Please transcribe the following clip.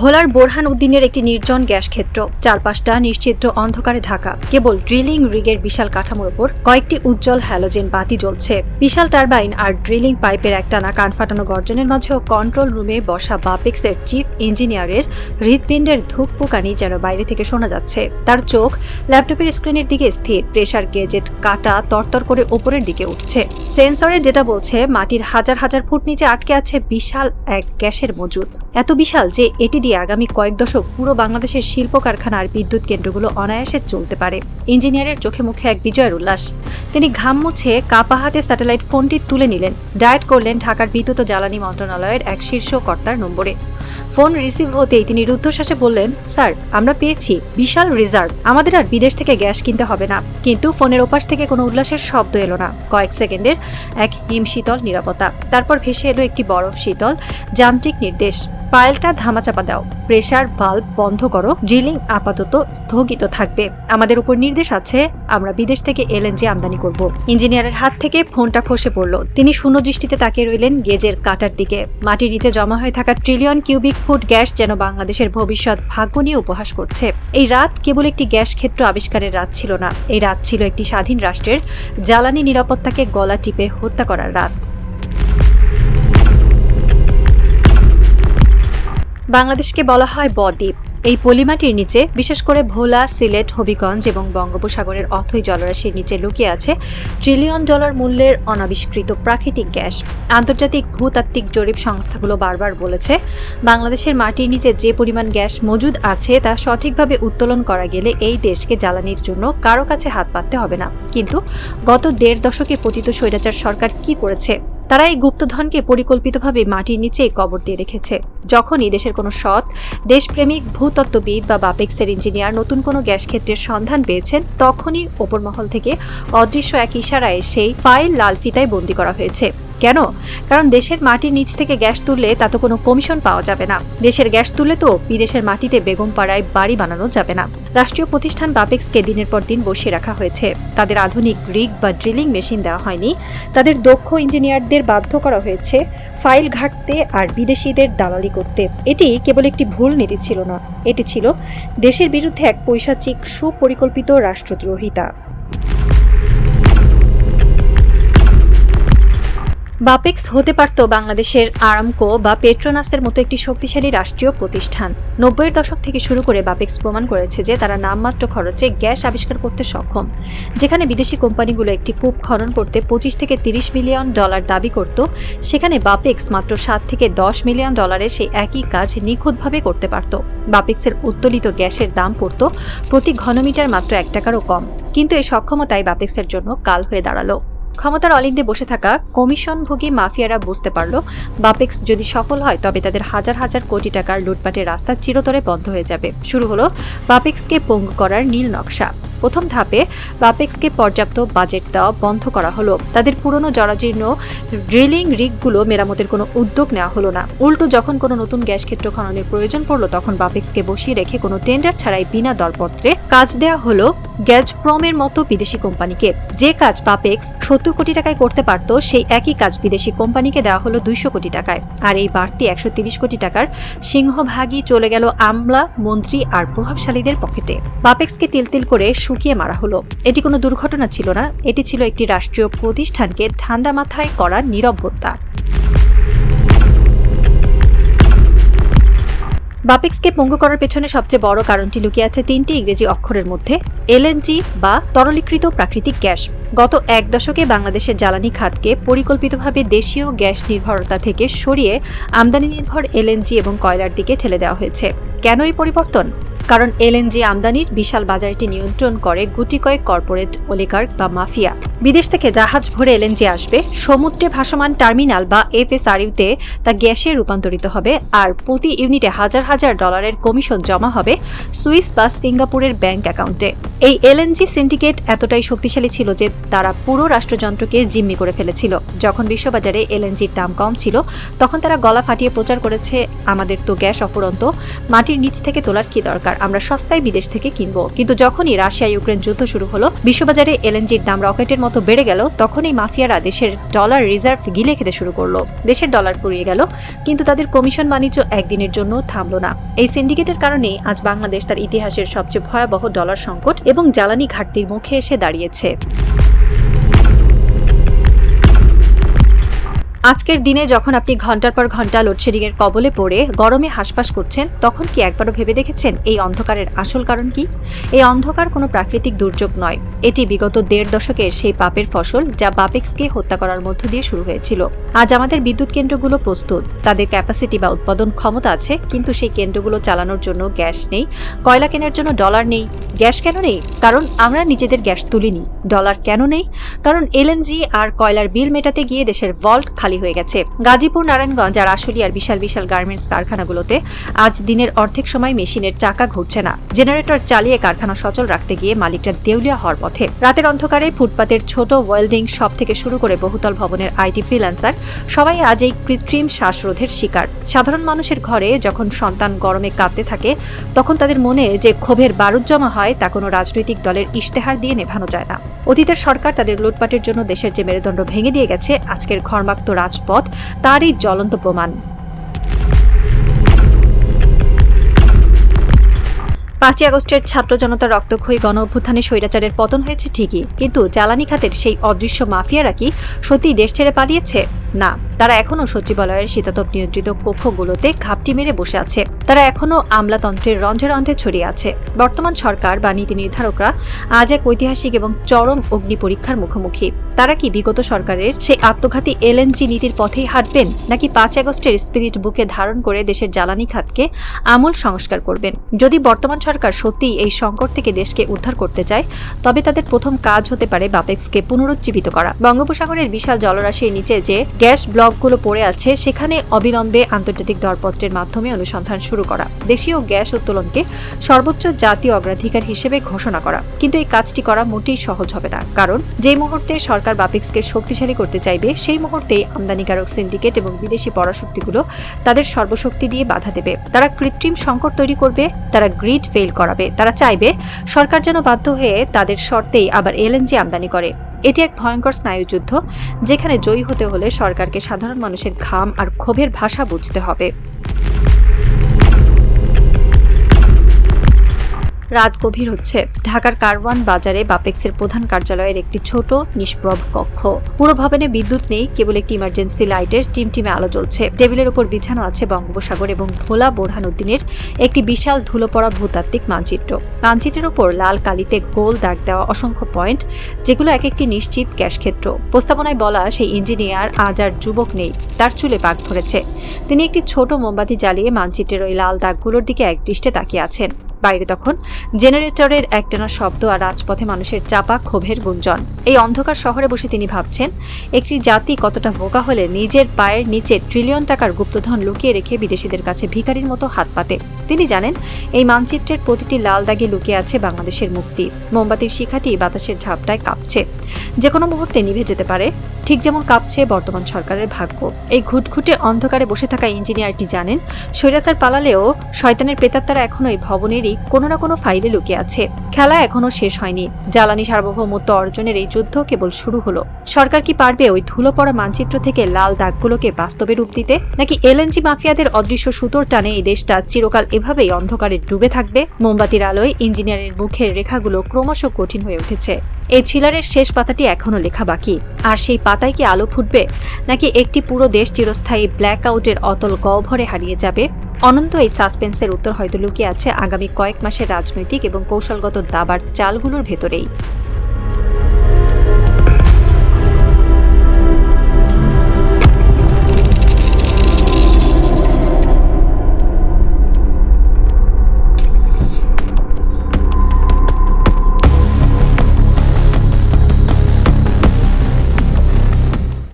ভোলার বোরহান উদ্দিনের একটি নির্জন গ্যাস ক্ষেত্র, চারপাশটা নিশ্চিদ্র অন্ধকারে ঢাকা। কেবল ড্রিলিং রিগের বিশাল কাঠামোর উপর কয়েকটি উজ্জ্বল হ্যালোজেন বাতি জ্বলছে। বিশাল টারবাইন আর ড্রিলিং পাইপের একটানা কান ফাটানো গর্জনের মাঝেও কন্ট্রোল রুমে বসা বাপেক্সের চিফ ইঞ্জিনিয়ারের হৃৎপিণ্ডের ধুকপুকানি যেন বাইরে থেকে শোনা যাচ্ছে। তার চোখ ল্যাপটপের স্ক্রিনের দিকে স্থির, প্রেসার গেজেট কাটা তরতর করে ওপরের দিকে উঠছে। সেন্সরের ডেটা বলছে মাটির হাজার হাজার ফুট নিচে আটকে আছে বিশাল এক গ্যাসের মজুদ। এত বিশাল যে এটি দিয়ে আগামী কয়েক দশক পুরো বাংলাদেশের শিল্প কারখানা আর বিদ্যুৎ কেন্দ্রগুলো অনায়াসে চলতে পারে। ইঞ্জিনিয়ারের চোখে মুখে এক বিজয়ের উল্লাস। তিনি ঘাম মুছে কাপা হাতে স্যাটেলাইট ফোনটি তুলে নিলেন, ডায়েট করলেন ঢাকার বিদ্যুৎ ও জ্বালানি মন্ত্রণালয়ের এক শীর্ষ কর্তার নম্বরে। ফোন রিসিভ হতেই তিনি রুদ্ধশ্বাসে বললেন, স্যার, আমরা পেয়েছি বিশাল রিজার্ভ, আমাদের আর বিদেশ থেকে গ্যাস কিনতে হবে না। কিন্তু ফোনের ওপাশ থেকে কোনো উল্লাসের শব্দ এলো না। কয়েক সেকেন্ডের এক হিমশীতল নীরবতা। তারপর ভেসে এলো একটি বরফ শীতল যান্ত্রিক নির্দেশ, পাইলটা ধামাচাপা দাও, প্রেসার ভালভ বন্ধ করো, ড্রিলিং আপাতত স্থগিত থাকবে। আমাদের উপর নির্দেশ আছে, আমরা বিদেশ থেকে এলএনজি আমদানি করব। ইঞ্জিনিয়ারের হাত থেকে ফোনটা খসে পড়ল। তিনি শূন্য দৃষ্টিতে তাকিয়ে রইলেন গেজের কাটার দিকে। মাটির নিচে জমা হয়ে থাকা ট্রিলিয়ন কিউবিক ফুট গ্যাস যেন বাংলাদেশের ভবিষ্যৎ ভাগ্য নিয়ে উপহাস করছে। এই রাত কেবল একটি গ্যাস ক্ষেত্র আবিষ্কারের রাত ছিল না, এই রাত ছিল একটি স্বাধীন রাষ্ট্রের জ্বালানি নিরাপত্তাকে গলা টিপে হত্যা করার রাত। বাংলাদেশকে বলা হয় বদ্বীপ। এই পলিমাটির নিচে, বিশেষ করে ভোলা, সিলেট, হবিগঞ্জ এবং বঙ্গোপসাগরের অথই জলরাশির নিচে লুকিয়ে আছে ট্রিলিয়ন ডলার মূল্যের অনাবিষ্কৃত প্রাকৃতিক গ্যাস। আন্তর্জাতিক ভূতাত্ত্বিক জরিপ সংস্থাগুলো বারবার বলেছে, বাংলাদেশের মাটির নিচে যে পরিমাণ গ্যাস মজুদ আছে তা সঠিকভাবে উত্তোলন করা গেলে এই দেশকে জ্বালানির জন্য কারো কাছে হাত পাততে হবে না। কিন্তু গত ১.৫ দশকে পতিত স্বৈরাচার সরকার কি করেছে? তারা এই গুপ্তধনকে পরিকল্পিতভাবে মাটির নিচে কবর দিয়ে রেখেছে। যখনই দেশের কোনো সৎ দেশপ্রেমিক ভূতত্ত্ববিদ বা বাপেক্সের ইঞ্জিনিয়ার নতুন কোনো গ্যাস ক্ষেত্রের সন্ধান পেয়েছেন, তখনই ওপর মহল থেকে অদৃশ্য এক ইশারায় সেই ফাইল লাল ফিতায় বন্দী করা হয়েছে। কেন? কারণ দেশের মাটির নিচ থেকে গ্যাস তুললে তা তো কোনো কমিশন পাওয়া যাবে না। দেশের গ্যাস তুললে তো বিদেশের মাটিতে বেগমপাড়ায় বাড়ি বানানো যাবে না। রাষ্ট্রীয় প্রতিষ্ঠান বাপেক্সকে দিনের পর দিন বসিয়ে রাখা হয়েছে। তাদের আধুনিক রিগ বা ড্রিলিং মেশিন দেওয়া হয়নি। তাদের দক্ষ ইঞ্জিনিয়ারদের বাধ্য করা হয়েছে ফাইল ঘাঁটতে আর বিদেশিদের দালালি করতে। এটি কেবল একটি ভুল নীতি ছিল না, এটি ছিল দেশের বিরুদ্ধে এক পৈশাচিক সুপরিকল্পিত রাষ্ট্রদ্রোহিতা। বাপেক্স হতে পারত বাংলাদেশের আরামকো বা পেট্রোনাসের মতো একটি শক্তিশালী রাষ্ট্রীয় প্রতিষ্ঠান। ৯০-এর দশক থেকে শুরু করে বাপেক্স প্রমাণ করেছে যে তারা নামমাত্র খরচে গ্যাস আবিষ্কার করতে সক্ষম। যেখানে বিদেশি কোম্পানিগুলো একটি কূপ খনন করতে ২৫ থেকে ৩০ মিলিয়ন ডলার দাবি করত, সেখানে বাপেক্স মাত্র ৭ থেকে ১০ মিলিয়ন ডলারে সেই একই কাজ নিখুঁতভাবে করতে পারত। বাপেক্সের উত্তোলিত গ্যাসের দাম পড়ত প্রতি ঘনমিটার মাত্র ১ টাকারও কম। কিন্তু এই সক্ষমতাই বাপেক্সের জন্য কাল হয়ে দাঁড়ালো। ক্ষমতার অলিন্দে বসে থাকা কমিশনভোগী মাফিয়ারা বুঝতে পারল, বাপেক্স যদি সফল হয় তবে তাদের হাজার হাজার কোটি টাকার লুটপাটের রাস্তা চিরতরে বন্ধ হয়ে যাবে। শুরু হলো বাপেক্সকে পঙ্গু করার নীল নকশা। প্রথম ধাপে বাপেক্সকে পর্যাপ্ত বাজেট দেওয়া বন্ধ করা হলো। তাদের পুরনো জরাজীর্ণ ড্রিলিং রিগগুলো মেরামতের কোনো উদ্যোগ নেওয়া হলো না। উল্টো যখন কোনো নতুন গ্যাস ক্ষেত্র খননের প্রয়োজন পড়লো, তখন বাপেক্সকে বসিয়ে রেখে কোনো টেন্ডার ছাড়াই বিনা দরপত্রে কাজ দেওয়া হলো গ্যাজপ্রমের মতো বিদেশি কোম্পানিকে। যে কাজ বাপেক্স ৭০ কোটি টাকায় করতে পারত, সেই একই কাজ বিদেশি কোম্পানিকে দেওয়া হলো ২০০ কোটি টাকায়। আর এই বাড়তি ১৩০ কোটি টাকার সিংহভাগই চলে গেল আমলা, মন্ত্রী আর প্রভাবশালীদের পকেটে। বাপেক্সকে তিল করে শুকিয়ে মারা হলো। এটি কোনো দুর্ঘটনা ছিল না, এটি ছিল একটি রাষ্ট্রীয় প্রতিষ্ঠানকে ঠান্ডা মাথায় করা নীরব হত্যা। বাপেক্সকে পঙ্গু করার পেছনে সবচেয়ে বড় কারণটি লুকিয়ে আছে ৩টি ইংরেজি অক্ষরের মধ্যে, এলএনজি বা তরলীকৃত প্রাকৃতিক গ্যাস। গত ১ দশকে বাংলাদেশের জ্বালানি খাতকে পরিকল্পিতভাবে দেশীয় গ্যাস নির্ভরতা থেকে সরিয়ে আমদানি নির্ভর এলএনজি এবং কয়লার দিকে ঠেলে দেওয়া হয়েছে। কেন এই পরিবর্তন? কারণ এলএনজি আমদানির বিশাল বাজারটি নিয়ন্ত্রণ করে গুটি কয়েক কর্পোরেট অলিগার্ক বা মাফিয়া। বিদেশ থেকে জাহাজ ভরে এলএনজি আসবে, সমুদ্রে ভাসমান টার্মিনাল বা এফএসআরইউতে তা গ্যাসে রূপান্তরিত হবে, আর প্রতি ইউনিটে হাজার হাজার ডলারের কমিশন জমা হবে সুইস বা সিঙ্গাপুরের ব্যাংক অ্যাকাউন্টে। এই এলএনজি সিন্ডিকেট এতটাই শক্তিশালী ছিল যে তারা পুরো রাষ্ট্রযন্ত্রকে জিম্মি করে ফেলেছিল। যখন বিশ্ববাজারে এলএনজির দাম কম ছিল, তখন তারা গলা ফাটিয়ে প্রচার করেছে, আমাদের তো গ্যাস অফুরন্ত, মাটির নিচ থেকে তোলার কি দরকার। আমরা সস্তায় বিদেশ থেকে কিনবো। কিন্তু যখনই রাশিয়া ইউক্রেন যুদ্ধ শুরু হলো, বিশ্ববাজারে এলএনজির দাম রকেটের মতো বেড়ে গেল, তখনই মাফিয়ারা দেশের ডলার রিজার্ভ গিলে খেতে শুরু করলো। দেশের ডলার ফুরিয়ে গেল, কিন্তু তাদের কমিশন বাণিজ্য একদিনের জন্য থামলো না। এই সিন্ডিকেটের কারণেই আজ বাংলাদেশ তার ইতিহাসের সবচেয়ে ভয়াবহ ডলার সংকট এবং জ্বালানি ঘাটতির মুখে এসে দাঁড়িয়েছে। আজকের দিনে যখন আপনি ঘন্টার পর ঘন্টা লোডশেডিং এর কবলে পড়ে গরমে হাঁসফাঁস করছেন, তখন কি একবারও ভেবে দেখেছেন এই অন্ধকারের আসল কারণ কি? এই অন্ধকার কোনো প্রাকৃতিক দুর্যোগ নয়, এটি বিগত 1.5 দশকের সেই পাপের ফসল যা বাপেক্সকে হত্যা করার মধ্য দিয়ে শুরু হয়েছিল। আজ আমাদের বিদ্যুৎ কেন্দ্রগুলো প্রস্তুত, তাদের ক্যাপাসিটি বা উৎপাদন ক্ষমতা আছে, কিন্তু সেই কেন্দ্রগুলো চালানোর জন্য গ্যাস নেই, কয়লা কেনার জন্য ডলার নেই। গ্যাস কেন নেই? কারণ আমরা নিজেদের গ্যাস তুলিনি। ডলার কেন নেই? কারণ এলএনজি আর কয়লার বিল মেটাতে গিয়ে দেশের ভল্ট খালি হয়ে গেছে। গাজীপুর, নারায়ণগঞ্জ আর আশুলিয়ার বিশাল বিশাল গার্মেন্টস কারখানাগুলোতে আজ দিনের অর্ধেক সময় মেশিনের চাকা ঘুরছে না। জেনারেটর চালিয়ে কারখানা সচল রাখতে গিয়ে মালিকরা দেউলিয়া হওয়ার পথে। রাতের অন্ধকারে ফুটপাতের ছোট ওয়েল্ডিং শপ থেকে শুরু করে বহুতল ভবনের আইটি ফ্রিল্যান্সার সবাই আজ এই কৃত্রিম শ্বাসরোধের শিকার। সাধারণ মানুষের ঘরে যখন সন্তান গরমে কাঁদতে থাকে, তখন তাদের মনে যে ক্ষোভের বারুদ জমা হয় তা কোনো রাজনৈতিক দলের ইশতেহার দিয়ে নেভানো যায় না। অতীতের সরকার তাদের লুটপাটের জন্য দেশের যে মেরুদণ্ড ভেঙে দিয়ে গেছে, আজকের ঘর্মাক্ত রাজপথ তারই জ্বলন্ত প্রমাণ। 5ই আগস্টের ছাত্র জনতার রক্তক্ষয়ী গণ অভ্যুত্থানে স্বৈরাচারের পতন হয়েছে ঠিকই, কিন্তু জ্বালানি খাতের সেই অদৃশ্য মাফিয়ারা কি সত্যিই দেশ ছেড়ে পালিয়েছে? না, তারা এখনও সচিবালয়ের শীতাতপ নিয়ন্ত্রিত কক্ষগুলোতে ঘাপটি মেরে বসে আছে। তারা এখনও আমলাতন্ত্রের রন্ধ্রে রন্ধ্রে ছড়িয়ে আছে। বর্তমান সরকার বা নীতি নির্ধারকরা আজ এক ঐতিহাসিক এবং চরম অগ্নি পরীক্ষার মুখোমুখি। তারা কি বিগত সরকারের সেই আত্মঘাতী এলএনজি নীতির পথেই হাঁটবেন, নাকি 5 আগস্টের স্পিরিট বুকে ধারণ করে দেশের জ্বালানি খাতকে আমূল সংস্কার করবেন? যদি বর্তমান সরকার সত্যিই এই সংকট থেকে দেশকে উদ্ধার করতে চায়, তবে তাদের প্রথম কাজ হতে পারে বাপেক্সকে পুনরুজ্জীবিত করা। বঙ্গোপসাগরের বিশাল জলরাশির নিচে যে গ্যাস ব্লকগুলো পড়ে আছে, সেখানে অবিলম্বে আন্তর্জাতিক দরপত্রের মাধ্যমে অনুসন্ধান শুরু করা, দেশীয় গ্যাস উত্তোলনকে সর্বোচ্চ জাতীয় অগ্রাধিকার হিসেবে ঘোষণা করা। কিন্তু এই কাজটি করা মোটেই সহজ হবে না, কারণ যে মুহূর্তে সরকার বাপেক্সকে শক্তিশালী করতে চাইবে, সেই মুহূর্তেই আমদানিকারক সিন্ডিকেট এবং বিদেশি পরাশক্তিগুলো তাদের সর্বশক্তি দিয়ে বাধা দেবে। তারা কৃত্রিম সংকট তৈরি করবে, তারা গ্রিড ফেল করাবে, তারা চাইবে সরকার যেন বাধ্য হয়ে তাদের শর্তেই আবার এলএনজি আমদানি করে। এটি এক ভয়ঙ্কর স্নায়ুযুদ্ধ, যেখানে জয়ী হতে হলে সরকারকে সাধারণ মানুষের ঘাম আর ক্ষোভের ভাষা বুঝতে হবে। রাত গভীর হচ্ছে। ঢাকার কারওয়ান বাজারে বাপেক্সের প্রধান কার্যালয়ের একটি ছোট নিষ্প্রভ কক্ষ। পুরো ভবনে বিদ্যুৎ নেই, কেবল একটি ইমার্জেন্সি লাইটের টিমটিমে আলো জ্বলছে। টেবিলের উপর বিছানো আছে বঙ্গোপসাগর এবং ভোলা বোরহানউদ্দিনের একটি বিশাল ধুলো পড়া ভূতাত্ত্বিক মানচিত্র। মানচিত্রের উপর লাল কালিতে গোল দাগ দেওয়া অসংখ্য পয়েন্ট, যেগুলো এক একটি নিশ্চিত গ্যাস ক্ষেত্র। প্রস্তাবনায় বলা সেই ইঞ্জিনিয়ার আজ আর যুবক নেই, তার চুলে পাক ধরেছে। তিনি একটি ছোট মোমবাতি জ্বালিয়ে মানচিত্রের ওই লাল দাগগুলোর দিকে একদৃষ্টে তাকিয়ে আছেন। বাইরে তখন জেনারেটরের একটানা শব্দ আর রাজপথে মানুষের চাপা ক্ষোভের গুঞ্জন। এই অন্ধকার শহরে বসে তিনি ভাবছেন, একটি জাতি কতটা বোকা হলে নিজের পায়ের নিচে ট্রিলিয়ন টাকার গুপ্তধন লুকিয়ে রেখে বিদেশিদের কাছে ভিখারির মতো হাত পাতে। তিনি জানেন এই মানচিত্রের প্রতিটি লাল দাগে লুকিয়ে আছে বাংলাদেশের মুক্তি। মোমবাতির শিখাটি বাতাসের ঝাপটায় কাঁপছে, যে কোনো মুহূর্তে নিভে যেতে পারে, ঠিক যেমন কাঁপছে বর্তমান সরকারের ভাগ্য। এই ঘুটঘুটে অন্ধকারে বসে থাকা ইঞ্জিনিয়ারটি জানেন, স্বৈরাচার পালালেও শয়তানের প্রেতাত্মারা এখনো এই ভবনেরই কোনো না কোনো ফাইলে লুকিয়ে আছে। খেলা এখনো শেষ হয়নি। জ্বালানি সার্বভৌমত্ব অর্জনের এই যুদ্ধ কেবল শুরু হলো। সরকার কি পারবে ওই ধুলো পড়া মানচিত্র থেকে লাল দাগগুলোকে বাস্তবে রূপ দিতে, নাকি এলএনজি মাফিয়াদের অদৃশ্য সুতোর টানে এই দেশটা চিরকাল এভাবেই অন্ধকারে ডুবে থাকবে? মোমবাতির আলোয় ইঞ্জিনিয়ারের মুখের রেখাগুলো ক্রমশ কঠিন হয়ে উঠেছে। এই থ্রিলারের শেষ পাতাটি এখনো লেখা বাকি। আর সেই পাতায় কি আলো ফুটবে, নাকি একটি পুরো দেশ চিরস্থায়ী ব্ল্যাক আউটের অতল গহ্বরে হারিয়ে যাবে? অনন্ত এই সাসপেন্সের উত্তর হয়তো লুকিয়ে আছে আগামী কয়েক মাসের রাজনৈতিক এবং কৌশলগত দাবার চালগুলোর ভেতরেই।